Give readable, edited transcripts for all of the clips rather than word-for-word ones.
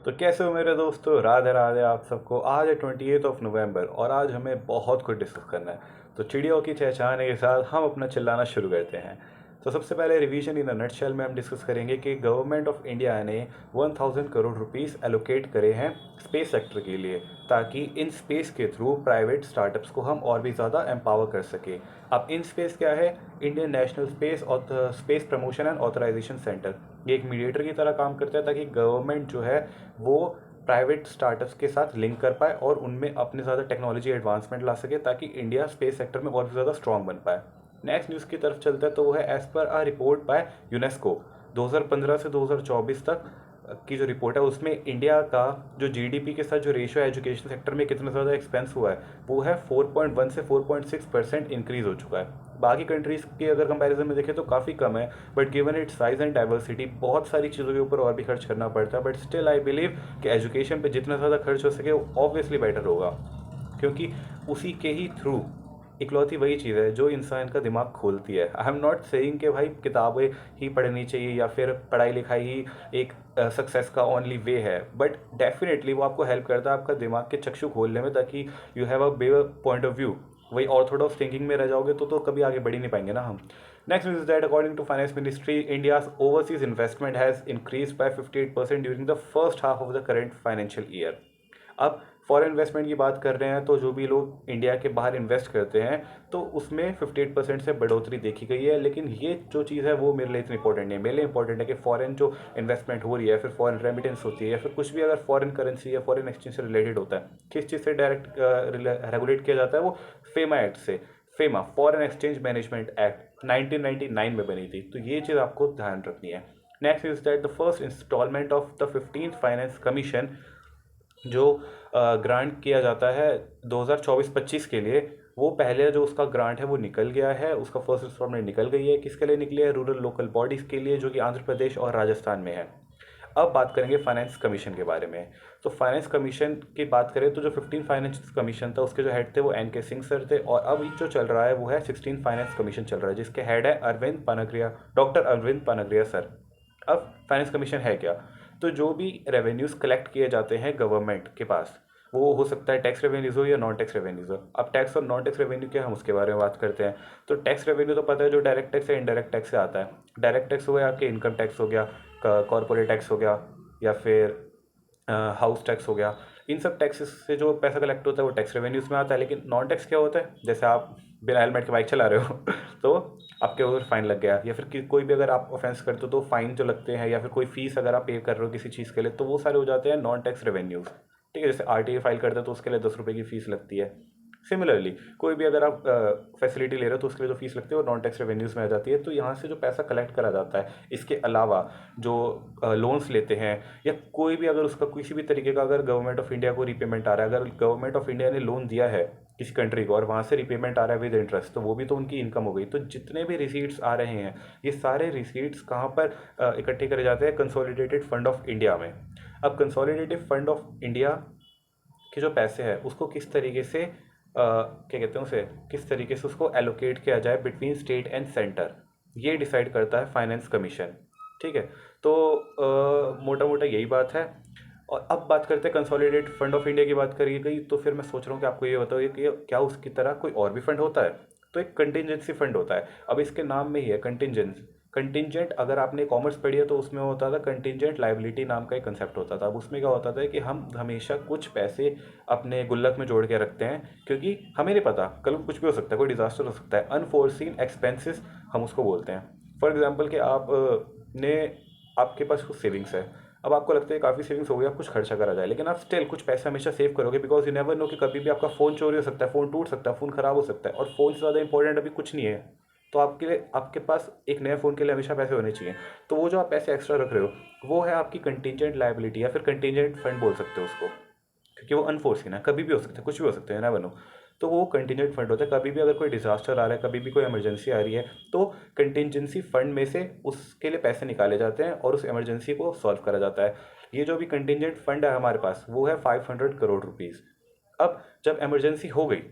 तो कैसे हो मेरे दोस्तों, राधे राधे आप सबको। आज है 28 नवंबर और आज हमें बहुत कुछ डिस्कस करना है। तो चिड़ियों की चहचहाने के साथ हम अपना चिल्लाना शुरू करते हैं। तो सबसे पहले रिवीजन इन अ नटशेल में हम डिस्कस करेंगे कि गवर्नमेंट ऑफ इंडिया ने 1000 करोड़ रुपीस एलोकेट करे हैं स्पेस सेक्टर के लिए, ताकि इन स्पेस के थ्रू प्राइवेट स्टार्टअप्स को हम और भी ज़्यादा एम्पावर कर सके। अब इन स्पेस क्या है? Indian national space promotion and authorisation centre. ये एक मीडिएटर की तरह काम करता है ताकि गवर्नमेंट जो है वो प्राइवेट स्टार्टअप्स के साथ लिंक कर पाए और उनमें अपने ज़्यादा टेक्नोलॉजी एडवांसमेंट ला सके, ताकि इंडिया स्पेस सेक्टर में और भी ज़्यादा स्ट्रॉन्ग बन पाए। नेक्स्ट न्यूज़ की तरफ चलता है, तो वो है as per a report by UNESCO 2015 से 2024 तक की जो रिपोर्ट है, उसमें इंडिया का जो जीडीपी के साथ जो रेशियो है एजुकेशन सेक्टर में कितना ज़्यादा एक्सपेंस हुआ है, वो है 4.1 से 4.6% इंक्रीज़ हो चुका है। बाकी कंट्रीज़ के अगर कंपैरिजन में देखें तो काफ़ी कम है, but given it's size and diversity बहुत सारी चीज़ों के ऊपर और भी खर्च करना पड़ता है। बट स्टिल आई बिलीव कि एजुकेशन पे जितना ज़्यादा खर्च हो सके वो ऑब्वियसली बेटर होगा, क्योंकि उसी के ही थ्रू इकलौती वही चीज़ है जो इंसान का दिमाग खोलती है। आई एम नॉट सेइंग कि भाई किताबें ही पढ़नी चाहिए या फिर पढ़ाई लिखाई ही एक सक्सेस का ओनली वे है, बट डेफिनेटली वो आपको हेल्प करता है आपका दिमाग के चक्षु खोलने में, ताकि you have a bare point of view. वही ऑर्थोडॉक्स थिंकिंग में रह जाओगे तो कभी आगे बढ़ ही नहीं पाएंगे ना हम। Next is that according to finance ministry, India's overseas investment has increase by 58% during the first half of the current financial year. अब फॉरेन इन्वेस्टमेंट की बात कर रहे हैं तो जो भी लोग इंडिया के बाहर इन्वेस्ट करते हैं तो उसमें 58% से बढ़ोतरी देखी गई है। लेकिन ये जो चीज़ है वो मेरे लिए इतनी इंपॉर्टेंट नहीं है। मेरे लिए इंपॉर्टेंट है कि फॉरेन जो इन्वेस्टमेंट हो रही है, फिर फॉरेन रेमिटेंस होती है, या फिर कुछ भी अगर फॉरेन करेंसी या फॉरेन एक्सचेंज से रिलेटेड होता है, किस चीज़ से डायरेक्ट रेगुलेट किया जाता है? वो फेमा एक्ट से। FEMA foreign exchange management act 1999 में बनी थी। तो ये चीज़ आपको ध्यान रखनी है। Next is that the first instalment of the 15th finance commission जो ग्रांट किया जाता है 2024-25 के लिए, वो पहले जो उसका ग्रांट है वो निकल गया है। उसका फर्स्ट इंस्टॉलमेंट निकल गई है। किसके लिए निकली है? रूरल लोकल बॉडीज़ के लिए, जो कि आंध्र प्रदेश और राजस्थान में है। अब बात करेंगे फाइनेंस कमीशन के बारे में। तो फाइनेंस कमीशन की बात करें तो जो 15 फाइनेंस कमीशन था उसके जो हेड थे वो एन के सिंह सर थे, और अब जो चल रहा है वो है 16 फाइनेंस कमीशन चल रहा है, जिसके हेड है अरविंद पनगरिया, डॉक्टर अरविंद पनगरिया सर। अब फाइनेंस कमीशन है क्या? तो जो भी रेवेन्यूज़ कलेक्ट किए जाते हैं गवर्नमेंट के पास, वो हो सकता है टैक्स रेवेन्यूज़ हो या नॉन टैक्स रेवेन्यूज़ हो। अब टैक्स और नॉन टैक्स रेवेन्यू क्या, हम उसके बारे में बात करते हैं। तो टैक्स रेवेन्यू तो पता है, जो डायरेक्ट टैक्स है इनडायरेक्ट टैक्स से आता है। डायरेक्ट टैक्स हो गया आपके इनकम टैक्स हो गया, कॉर्पोरेट टैक्स हो गया, या फिर हाउस टैक्स हो गया। इन सब टैक्सेस से जो पैसा कलेक्ट होता है वो टैक्स रेवेन्यूज़ में आता है। लेकिन नॉन टैक्स क्या होता है? जैसे आप बिना हेलमेट के बाइक चला रहे हो तो आपके ऊपर फाइन लग गया, या फिर कोई भी अगर आप ऑफेंस करते हो तो फाइन जो लगते हैं, या फिर कोई फीस अगर आप पे कर रहे हो किसी चीज़ के लिए, तो वो सारे हो जाते हैं नॉन टैक्स रेवेन्यूज़। ठीक है, जैसे आरटीए फाइल करते हैं तो उसके लिए 10 रुपये की फ़ीस लगती है। सिमिलरली कोई भी अगर आप फैसिलिटी ले रहे हो तो उसके लिए जो फीस लगती है वो नॉन टैक्स रेवेन्यूज़ में आ जाती है। तो यहाँ से जो पैसा कलेक्ट करा जाता है, इसके अलावा जो लोन्स लेते हैं, या कोई भी अगर उसका किसी भी तरीके का अगर गवर्नमेंट ऑफ इंडिया को रीपेमेंट आ रहा है, अगर गवर्नमेंट ऑफ इंडिया ने लोन दिया है किसी कंट्री को और वहाँ से रीपेमेंट आ रहा है विद इंटरेस्ट, तो वो भी तो उनकी इनकम हो गई। तो जितने भी रिसीट्स आ रहे हैं, ये सारे रिसीट्स कहाँ पर इकट्ठे करे जाते हैं? कंसोलिडेटेड फंड ऑफ इंडिया में। अब कंसोलिडेटेड फंड ऑफ इंडिया के जो पैसे हैं उसको किस तरीके से क्या कहते हैं उसे, किस तरीके से उसको एलोकेट किया जाए बिटवीन स्टेट एंड सेंटर, ये डिसाइड करता है फाइनेंस कमीशन। ठीक है, तो मोटा मोटा यही बात है। और अब बात करते हैं कंसोलिडेट फंड ऑफ इंडिया की। बात करी गई तो फिर मैं सोच रहा हूँ कि आपको ये बताओ कि क्या उसकी तरह कोई और भी फंड होता है? तो एक कंटिजेंसी फंड होता है। अब इसके नाम में ही है कंटिजेंस। कंटिजेंट, अगर आपने कॉमर्स पढ़ी है तो उसमें होता था कंटिजेंट लाइबिलिटी नाम का एक कंसेप्ट होता था। अब उसमें क्या होता था कि हम हमेशा कुछ पैसे अपने गुल्लक में जोड़ के रखते हैं, क्योंकि हमें नहीं पता कल को कुछ भी हो सकता है, कोई डिजास्टर हो सकता है, अनफोर्सीन एक्सपेंसेस हम उसको बोलते हैं। फॉर एग्जाम्पल कि आप ने आपके पास कुछ सेविंग्स है। अब आपको लगता है काफ़ी सेविंग्स हो गई, आप कुछ खर्चा करा जाए, लेकिन आप स्टिल कुछ पैसे हमेशा सेव करोगे, बिकॉज यू नेवर नो कि कभी भी आपका फ़ोन चोरी हो सकता है, फ़ोन टूट सकता है, फ़ोन ख़राब हो सकता है, और फ़ोन से ज़्यादा इंपॉर्टेंट अभी कुछ नहीं है। तो आपके लिए, आपके पास एक नए फ़ोन के लिए हमेशा पैसे होने चाहिए। तो वो जो आप पैसे एक्स्ट्रा रख रहे हो वो है आपकी कंटीजेंट लाइबिलिटी, या फिर कंटीजेंट फंड बोल सकते हो उसको, क्योंकि वो अनफोर्सिन है, कभी भी हो सकता है, कुछ भी हो सकता है ना बनो। तो वो कंटीजेंट फंड होता है। कभी भी अगर कोई डिजास्टर आ रहा है, कभी भी कोई इमरजेंसी आ रही है, तो कंटीजेंसी फंड में से उसके लिए पैसे निकाले जाते हैं और उस इमरजेंसी को सॉल्व करा जाता है। ये जो भी कंटीजेंट फंड है हमारे पास वो है 500 करोड़ रुपीज़। अब जब इमरजेंसी हो गई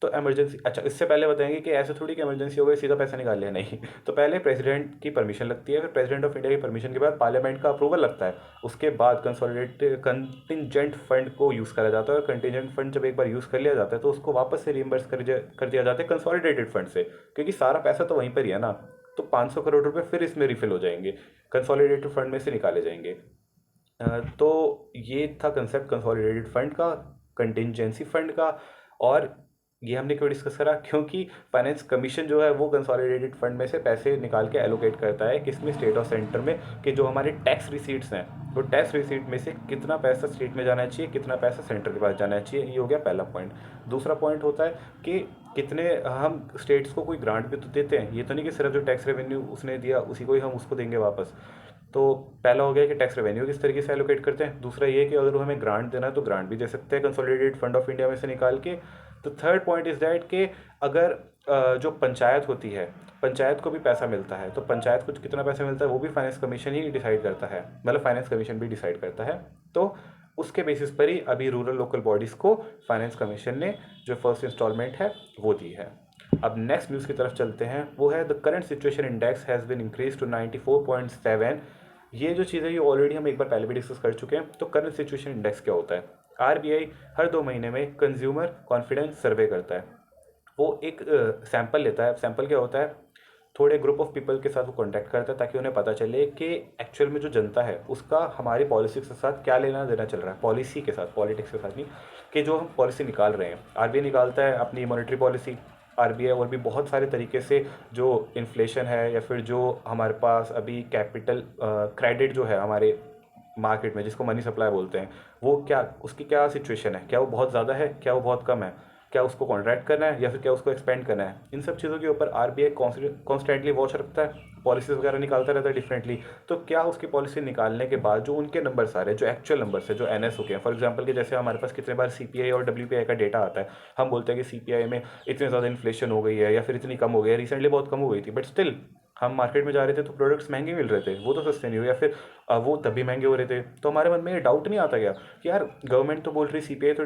तो इमरजेंसी, अच्छा इससे पहले बताएंगे कि ऐसे थोड़ी कि इमरजेंसी हो गई सीधा पैसा निकाल लिया, नहीं। तो पहले प्रेसिडेंट की परमिशन लगती है, फिर प्रेसिडेंट ऑफ इंडिया की परमिशन के बाद पार्लियामेंट का अप्रूवल लगता है, उसके बाद कंसोलिडेटेड कंटिजेंट फंड को यूज़ करा जाता है, और कंटिजेंट फंड जब एक बार यूज़ कर लिया जाता है तो उसको वापस से रिइम्बर्स कर दिया जाता है कंसोलिडेटेड फंड से, क्योंकि सारा पैसा तो वहीं पर ही है ना। तो 500 करोड़ रुपए फिर इसमें रिफिल हो जाएंगे, कंसोलिडेटेड फंड में से निकाले जाएंगे। तो ये था कंसेप्ट कंसोलिडेटेड फंड का, कंटिजेंसी फंड का। और ये हमने क्यों डिस्कस करा, क्योंकि फाइनेंस कमीशन जो है वो कंसोलिडेटेड फंड में से पैसे निकाल के एलोकेट करता है किसमें, स्टेट और सेंटर में, कि जो हमारे टैक्स रिसीट्स हैं तो टैक्स रिसीट में से कितना पैसा स्टेट में जाना चाहिए, कितना पैसा सेंटर के पास जाना चाहिए। ये हो गया पहला पॉइंट। दूसरा पॉइंट होता है कि कितने हम स्टेट्स को कोई ग्रांट भी तो देते हैं, ये तो नहीं कि सिर्फ जो टैक्स रेवेन्यू उसने दिया उसी को ही हम उसको देंगे वापस। तो पहला हो गया कि टैक्स रेवेन्यू किस तरीके से एलोकेट करते हैं। दूसरा ये कि अगर हमें ग्रांट देना है तो ग्रांट भी दे सकते हैं कंसोलिडेटेड फंड ऑफ इंडिया में से निकाल के। तो थर्ड पॉइंट इज दैट कि अगर जो पंचायत होती है, पंचायत को भी पैसा मिलता है, तो पंचायत को कितना पैसा मिलता है वो भी फाइनेंस कमीशन ही डिसाइड करता है, मतलब फाइनेंस कमीशन भी डिसाइड करता है। तो उसके बेसिस पर ही अभी रूरल लोकल बॉडीज़ को फाइनेंस कमीशन ने जो फर्स्ट इंस्टॉलमेंट है वो दी है। अब नेक्स्ट न्यूज़ की तरफ चलते हैं, वो है the current situation index has been increase to 94.7। ये जो चीज़ है ये ऑलरेडी हम एक बार पहले भी डिस्कस कर चुके हैं। तो करंट सिचुएशन इंडेक्स क्या होता है, आरबीआई हर 2 महीने में कंज्यूमर कॉन्फिडेंस सर्वे करता है। वो एक सैंपल लेता है। सैंपल क्या होता है, थोड़े ग्रुप ऑफ पीपल के साथ वो कॉन्टैक्ट करता है ताकि उन्हें पता चले कि एक्चुअल में जो जनता है उसका हमारी पॉलिसी के साथ क्या लेना देना चल रहा है, पॉलिसी के साथ, पॉलिटिक्स के साथ नहीं, कि जो हम पॉलिसी निकाल रहे हैं। आरबीआई निकालता है अपनी मॉनेटरी पॉलिसी, आरबीआई और भी बहुत सारे तरीके से जो इन्फ्लेशन है या फिर जो हमारे पास अभी कैपिटल क्रेडिट जो है हमारे मार्केट में जिसको मनी सप्लाई बोलते हैं, वो क्या, उसकी क्या सिचुएशन है, क्या वो बहुत ज़्यादा है, क्या वो बहुत कम है, क्या उसको कॉन्ट्रैक्ट करना है या फिर क्या उसको एक्सपेंड करना है। इन सब चीज़ों के ऊपर आरबीआई कॉन्स्टेंटली वॉच रखता है, पॉलिसीज वगैरह निकालता रहता है डिफरेंटली। तो क्या उसकी पॉलिसी निकालने के बाद जो उनके नंबर्स आ रहे हैं, जो एक्चुअल नंबर्स है, जो एनएस हो गए हैं, फॉर एग्जांपल कि जैसे हमारे पास कितने बार सीपीआई और डब्ल्यूपीआई का डेटा आता है, हम बोलते हैं कि सीपीआई में इतनी ज़्यादा इन्फ्लेशन हो गई है या फिर इतनी कम हो गई है, रिसेंटली बहुत कम हो गई थी, बट स्टिल हम मार्केट में जा रहे थे तो प्रोडक्ट्स महंगे मिल रहे थे, वो तो सस्ते नहीं हुए, या फिर वो तभी महंगे हो रहे थे। तो हमारे मन में ये डाउट नहीं आता गया कि यार गवर्नमेंट तो बोल रही सीपीआई तो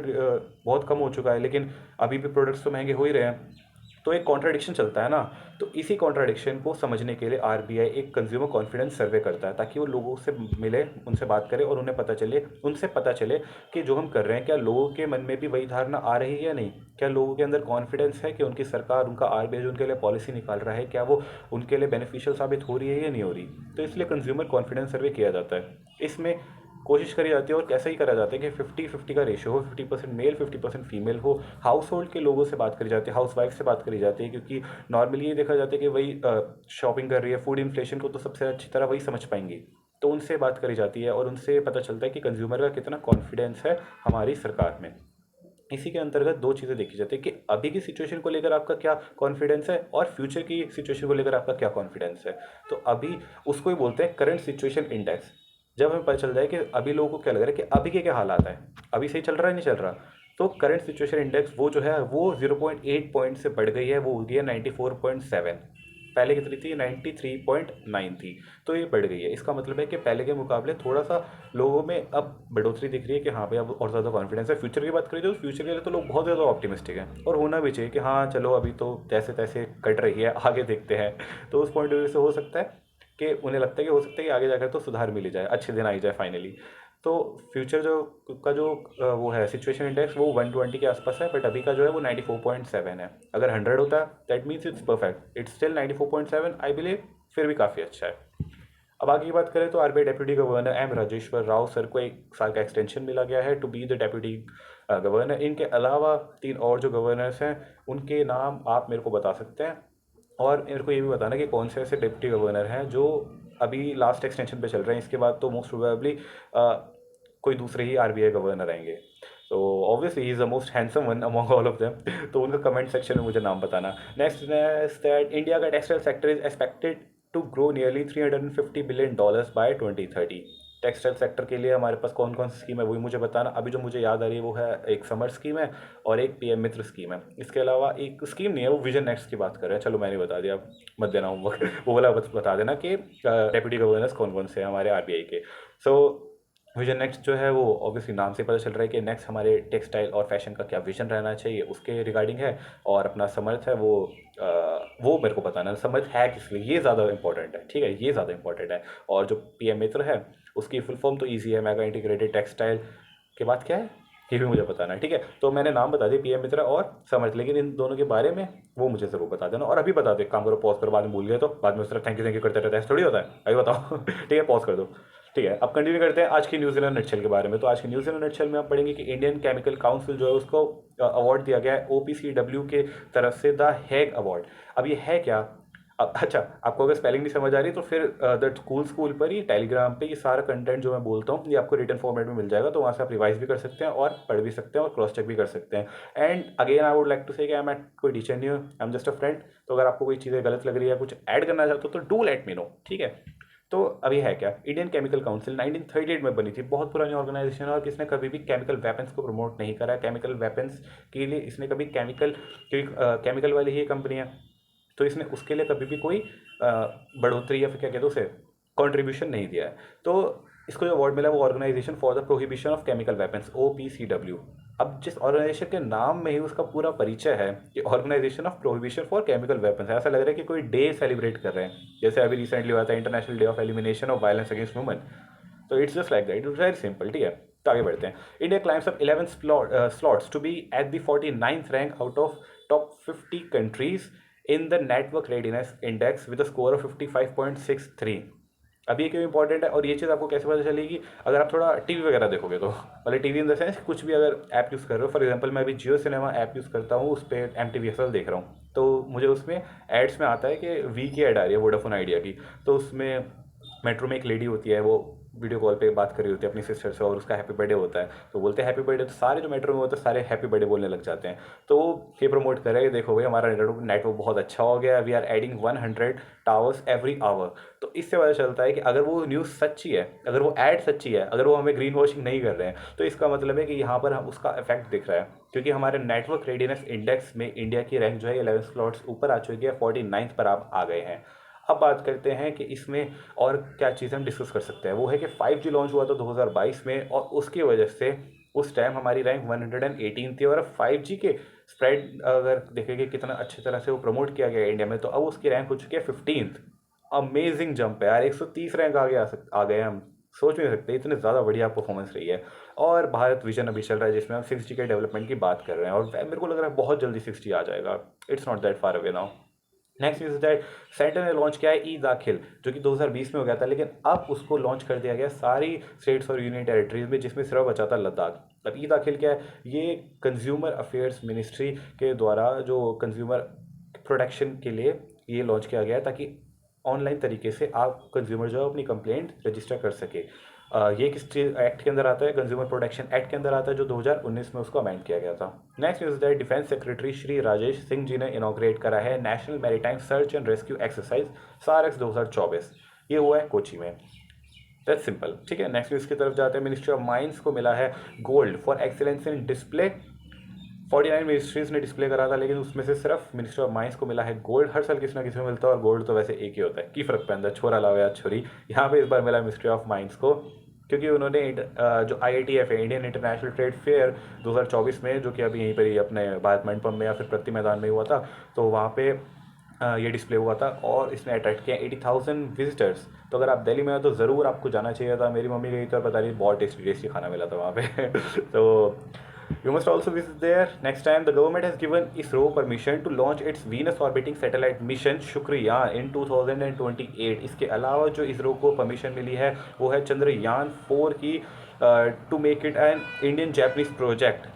बहुत कम हो चुका है, लेकिन अभी भी प्रोडक्ट्स तो महंगे हो ही रहे हैं। तो एक कॉन्ट्राडिक्शन चलता है ना। तो इसी कॉन्ट्राडिक्शन को समझने के लिए आरबीआई एक कंज्यूमर कॉन्फिडेंस सर्वे करता है ताकि वो लोगों से मिले, उनसे बात करे और उनसे पता चले कि जो हम कर रहे हैं क्या लोगों के मन में भी वही धारणा आ रही है या नहीं, क्या लोगों के अंदर कॉन्फिडेंस है कि उनकी सरकार, उनका आरबीआई जो उनके लिए पॉलिसी निकाल रहा है क्या वो उनके लिए बेनिफिशियल साबित हो रही है या नहीं हो रही। तो इसलिए कंज्यूमर कॉन्फिडेंस सर्वे किया जाता है। इसमें कोशिश करी जाती है और कैसा ही करा जाता है कि 50-50 का रेशियो हो, 50% मेल 50% फीमेल हो। हाउस होल्ड के लोगों से बात करी जाती है, हाउस वाइफ से बात करी जाती है, क्योंकि नॉर्मली ये देखा जाता है कि वही शॉपिंग कर रही है, फूड इन्फ्लेशन को तो सबसे अच्छी तरह वही समझ पाएंगी। तो उनसे बात करी जाती है और उनसे पता चलता है कि कंज्यूमर का कितना कॉन्फिडेंस है हमारी सरकार में। इसी के अंतर्गत दो चीज़ें देखी जाती है कि अभी की सिचुएशन को लेकर आपका क्या कॉन्फिडेंस है और फ्यूचर की सिचुएशन को लेकर आपका क्या कॉन्फिडेंस है। तो अभी उसको ही बोलते हैं करंट सिचुएशन इंडेक्स। जब हमें पता चल जाए कि अभी लोगों को क्या लग रहा है कि अभी के क्या हालात है, अभी सही चल रहा है नहीं चल रहा, तो करंट सिचुएशन इंडेक्स वो जो है वो 0.8 पॉइंट से बढ़ गई है, वो हो गई है 94.7। पहले कितनी थी, 93.9 थी। तो ये बढ़ गई है। इसका मतलब है कि पहले के मुकाबले थोड़ा सा लोगों में अब बढ़ोतरी दिख रही है कि हाँ भाई अब और ज़्यादा कॉन्फिडेंस है। फ्यूचर की बात करें तो फ्यूचर के लिए तो लोग बहुत ज़्यादा ऑप्टिमिस्टिक हैं और होना भी चाहिए कि हाँ चलो अभी तो जैसे तैसे कट रही है, आगे देखते हैं। तो उस पॉइंट ऑफ व्यू से हो सकता है कि उन्हें लगता है कि हो सकता है कि आगे जाकर तो सुधार मिल ही जाए, अच्छे दिन आ ही जाए फाइनली। तो फ्यूचर जो का जो वो है सिचुएशन इंडेक्स वो 120 के आसपास है, बट अभी का जो है वो 94.7 है। अगर 100 होता है that means it's perfect, it's still 94.7 I believe, फिर भी काफ़ी अच्छा है। अब आगे की बात करें तो RBI deputy governor M Rajeshwar Rao sir को 1 साल का एक्सटेंशन मिला गया है to be the deputy governor. इनके अलावा 3 और जो गवर्नर्स हैं उनके नाम आप मेरे को बता सकते हैं, और मेरे को ये भी बताना कि कौन से ऐसे डिप्टी गवर्नर हैं जो अभी लास्ट एक्सटेंशन पे चल रहे हैं। इसके बाद तो मोस्ट प्रोबेबली कोई दूसरे ही आरबीआई गवर्नर आएंगे। तो obviously he is the most handsome one among all of them. तो उनका कमेंट सेक्शन में मुझे नाम बताना। नेक्स्ट इज दैट इंडिया का textile sector is expected to grow nearly $350 billion by 2030। Textile sector के लिए हमारे पास कौन कौन सी स्कीम है वही मुझे बताना। अभी जो मुझे याद आ रही है वो है एक समर स्कीम है और एक पीएम मित्र स्कीम है। इसके अलावा एक स्कीम नहीं है, वो विजन नेक्स्ट की बात कर रहे हैं। चलो मैंने बता दिया, मत देना होमवर्क। वो वाला बता देना कि डेप्यूटी गवर्नर्स कौन कौन से हैं हमारे आरबीआई के। सो विजन नेक्स्ट जो है वो ऑब्वियसली नाम से पता चल रहा है कि नेक्स्ट हमारे टेक्सटाइल और फैशन का क्या विजन रहना चाहिए उसके रिगार्डिंग है। और अपना समर्थ है अ, वो मेरे को बताना है समर्थ है किस लिए, ये ज़्यादा इंपॉर्टेंट है, ठीक है, ये ज़्यादा इंपॉर्टेंट है। और जो पीएम मित्र है उसकी फुल फॉर्म तो ईजी है, मेगा इंटीग्रेटेड टेक्सटाइल के बाद क्या है ये भी मुझे बताना है, ठीक है। तो मैंने नाम बता दिए पीएम मित्रा और समर्थ, लेकिन इन दोनों के बारे में वो मुझे ज़रूर बता देना। और अभी बता दे, काम करो, पॉज करो, बाद में भूल गए तो बाद में उस तरह थैंक यू करते रहता है, ऐसा थोड़ी होता है, अभी बताओ ठीक है, पॉज कर दो। ठीक है, अब कंटिन्यू करते हैं आज की न्यूजीलैंड नटशेल के बारे में। तो आज की न्यूजीलैंड नटशेल में आप पढ़ेंगे कि इंडियन केमिकल काउंसिल जो है उसको अवार्ड दिया गया है ओपीसीडब्ल्यू के तरफ से, द हैग अवार्ड। अब ये है क्या? अब अच्छा, आपको अगर स्पेलिंग नहीं समझ आ रही तो फिर द स्कूल पर ही टेलीग्राम पे ये सारा कंटेंट जो मैं बोलता हूँ ये आपको रिटन फॉर्मेट में मिल जाएगा, तो वहाँ से आप रिवाइज भी कर सकते हैं और पढ़ भी सकते हैं और क्रॉस चेक भी कर सकते हैं। And again I would like to say I am at कोई टीचर नहीं हूँ, I am just a friend. तो अगर आपको कोई चीज़ें गलत लग रही है, कुछ ऐड करना चाहते हो तो डू लेट मी नो, ठीक है। तो अभी है क्या, इंडियन केमिकल काउंसिल 1938 में बनी थी, बहुत पुरानी ऑर्गेनाइजेशन है और किसने कभी भी केमिकल वेपन्स को प्रमोट नहीं करा है। केमिकल वेपन्स के लिए इसने कभी केमिकल वाली ही कंपनी है, तो इसने उसके लिए कभी भी कोई बढ़ोतरी या फिर क्या कहते हैं उसे कंट्रीब्यूशन नहीं दिया है। तो इसको जो अवार्ड मिला वो organisation for the prohibition of chemical weapons, OPCW। अब जिस ऑर्गेनाइजेशन के नाम में ही उसका पूरा परिचय है कि organisation of prohibition for chemical weapons, ऐसा लग रहा है कि कोई डे सेलिब्रेट कर रहे हैं, जैसे अभी रिसेंटली हुआ था international day of elimination of violence against women. तो it's just like that, it's very simple, ठीक है। तो आगे बढ़ते हैं। India climbs up 11 slots to be at the 49th rank out of top 50 countries in the network readiness index with a score of 55.63। अब ये क्यों इंपॉर्टेंट है और ये चीज़ आपको कैसे पता चलेगी, अगर आप थोड़ा टीवी वगैरह देखोगे तो, मतलब टीवी इन द सेंस कुछ भी अगर ऐप यूज़ कर रहे हो। फॉर एग्जांपल मैं अभी जियो सिनेमा ऐप यूज़ करता हूँ, उस पर MTVSL देख रहा हूँ, तो मुझे उसमें एड्स में आता है कि वी की ऐड आ रही है वोडाफोन आइडिया की। तो उसमें मेट्रो में एक लेडी होती है, वो वीडियो कॉल पे बात कर रही होती है अपनी सिस्टर से और उसका हैप्पी बर्थडे होता है, तो बोलते हैं हैप्पी बर्थडे, तो सारे जो मेट्रो में होते हैं सारे हैप्पी बर्थडे बोलने लग जाते हैं। तो वो ये प्रमोट कर रहे हैं, देखो भाई हमारा नेटवर्क बहुत अच्छा हो गया, we are adding 100 towers every hour. तो इससे पता चलता है कि अगर वो न्यूज़ सच्ची है, अगर वो ऐड सच्ची है, अगर वो हमें ग्रीन वॉशिंग नहीं कर रहे हैं, तो इसका मतलब है कि यहाँ पर हम उसका इफेक्ट दिख रहा है। क्योंकि हमारे नेटवर्क रेडीनेस इंडेक्स में इंडिया की रैंक जो है 11 स्लॉट्स ऊपर आ चुकी है, 49th पर आप आ गए हैं। अब बात करते हैं कि इसमें और क्या चीज़ हम डिस्कस कर सकते हैं। वो है कि 5G लॉन्च हुआ था 2022 में और उसकी वजह से उस टाइम हमारी रैंक 118 थी, और अब 5G के स्प्रेड अगर देखेंगे कितना अच्छी तरह से वो प्रमोट किया गया है इंडिया में, तो अब उसकी रैंक हो चुकी है 15th। अमेजिंग जंप है यार, 130 रैंक आगे आ गए हम, सोच भी नहीं सकते इतने ज़्यादा बढ़िया परफॉर्मेंस रही है। और भारत विजन अभी चल रहा है जिसमें हम 6G के डेवलपमेंट की बात कर रहे हैं, और मेरे को लग रहा है बहुत जल्दी 6G आ जाएगा, it's not that far away now. Next news that centre ने लॉन्च किया है ई दाखिल, जो कि 2020 में हो गया था, लेकिन अब उसको लॉन्च कर दिया गया सारी स्टेट्स और यूनियन टेरिटरीज में, जिसमें सिर्फ बचा था लद्दाख। अब ई दाखिल क्या है, ये कंज्यूमर अफेयर्स मिनिस्ट्री के द्वारा जो कंज्यूमर प्रोटेक्शन के लिए ये लॉन्च किया गया है, ताकि ऑनलाइन तरीके से आप कंज्यूमर जो है अपनी कंप्लेंट रजिस्टर कर सके। ये किस चीज़ एक्ट के अंदर आता है, कंज्यूमर प्रोटेक्शन एक्ट के अंदर आता है, जो 2019 में उसको अमेंड किया गया था। Next news that defence secretary Shri Rajesh Singh ji ने इनॉग्रेट करा है national maritime search and rescue exercise SAREX 2024। ये हुआ है कोची में। दैट्स सिंपल, ठीक है। नेक्स्ट न्यूज़ की तरफ जाते हैं। मिनिस्ट्री ऑफ माइंस को मिला है gold for excellence in display. 49 ministries ने डिस्प्ले करा था, लेकिन उसमें से सिर्फ मिनिस्ट्री ऑफ माइंस को मिला है गोल्ड। हर साल किसी ना किसी में मिलता है और गोल्ड तो वैसे एक ही होता है, की फर्क पैंदा छोरा लाओ या छोरी। यहाँ पे इस बार मिला मिनिस्ट्री ऑफ माइंस को, क्योंकि उन्होंने जो IITF है, इंडियन इंटरनेशनल ट्रेड फेयर 2024 में, जो कि अभी यहीं पर ही अपने भारत मंडपम में या फिर प्रति मैदान में हुआ था, तो वहाँ पे ये डिस्प्ले हुआ था और इसने अट्रैक्ट किया 80,000 विजिटर्स। तो अगर आप दिल्ली में हो तो ज़रूर आपको जाना चाहिए था। मेरी मम्मी गई तो बता रही बहुत टेस्टी टेस्टी खाना मिला था वहाँ पे तो you must also visit there next time. The government has given ISRO permission to launch its Venus orbiting satellite mission Shukrayaan in 2028। इसके अलावा जो इसरो को परमिशन मिली है वो है चंद्रयान 4 की, to make it an Indian Japanese project.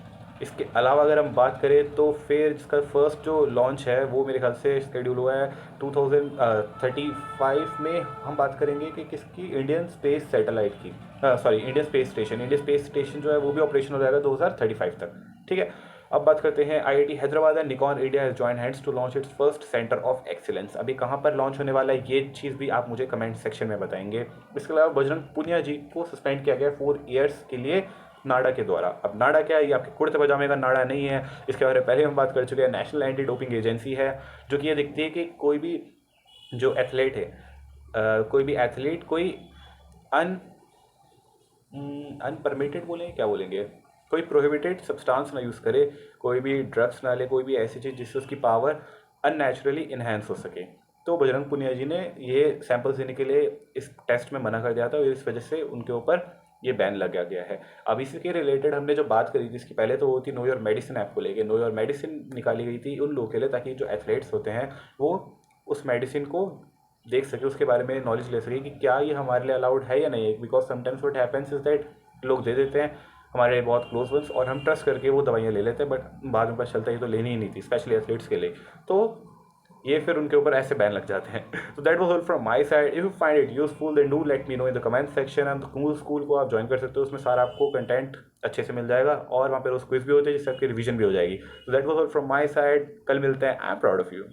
इसके अलावा अगर हम बात करें तो फिर इसका फर्स्ट जो लॉन्च है वो मेरे ख्याल से शेड्यूल हुआ है 2035 में। हम बात करेंगे कि किसकी, इंडियन स्पेस सैटेलाइट की, sorry Indian space station. Indian space station जो है वो भी ऑपरेशन हो जाएगा 2035 तक, ठीक है। अब बात करते हैं IIT Hyderabad and Nikon India has join hands to launch its first centre of excellence. अभी कहाँ पर लॉन्च होने वाला है ये चीज़ भी आप मुझे कमेंट सेक्शन में बताएंगे। इसके अलावा बजरंग पुनिया जी को सस्पेंड किया गया 4 ईयर्स के लिए नाडा के द्वारा। अब नाडा क्या है, ये आपके कुर्ते पजामे का नाडा नहीं है, इसके बारे में पहले हम बात कर चुके हैं। नेशनल एंटी डोपिंग एजेंसी है, जो कि ये देखती है कि कोई भी जो एथलीट है, कोई भी एथलीट कोई अनपरमिटेड बोलें, क्या बोलेंगे, कोई प्रोहिबिटेड सब्सटेंस ना यूज़ करे, कोई भी ड्रग्स ना ले, कोई भी ऐसी चीज़ जिससे उसकी पावर अननेचुरली इन्हेंस हो सके। तो बजरंग पुनिया जी ने ये सैंपल्स देने के लिए इस टेस्ट में मना कर दिया था और इस वजह से उनके ऊपर ये बैन लगा गया है। अब इसी के रिलेटेड हमने जो बात करी थी इसकी पहले, तो वो थी नो योर मेडिसिन ऐप को लेके। नो योर मेडिसिन निकाली गई थी उन लोगों के लिए ताकि जो एथलीट्स होते हैं वो उस मेडिसिन को देख सके, उसके बारे में नॉलेज ले सके कि क्या ये हमारे लिए अलाउड है या नहीं है। Because sometimes what happens is that लोग दे देते हैं हमारे बहुत क्लोज वंस और हम ट्रस्ट करके वो दवाइयाँ ले लेते हैं, बट बाद में पता चलता है ये तो लेनी ही नहीं थी, स्पेशली एथलीट्स के लिए। तो ये फिर उनके ऊपर ऐसे बैन लग जाते हैं। तो that was all from my side. If you find it useful then do let me know in the comment section. And cool school को आप ज्वाइन कर सकते हो, उसमें सारा आपको कंटेंट अच्छे से मिल जाएगा और वहाँ पर रोज क्विज भी होते हैं जिससे आपकी रिवीजन भी हो जाएगी। तो that was all from my side, कल मिलते हैं। I am proud of you.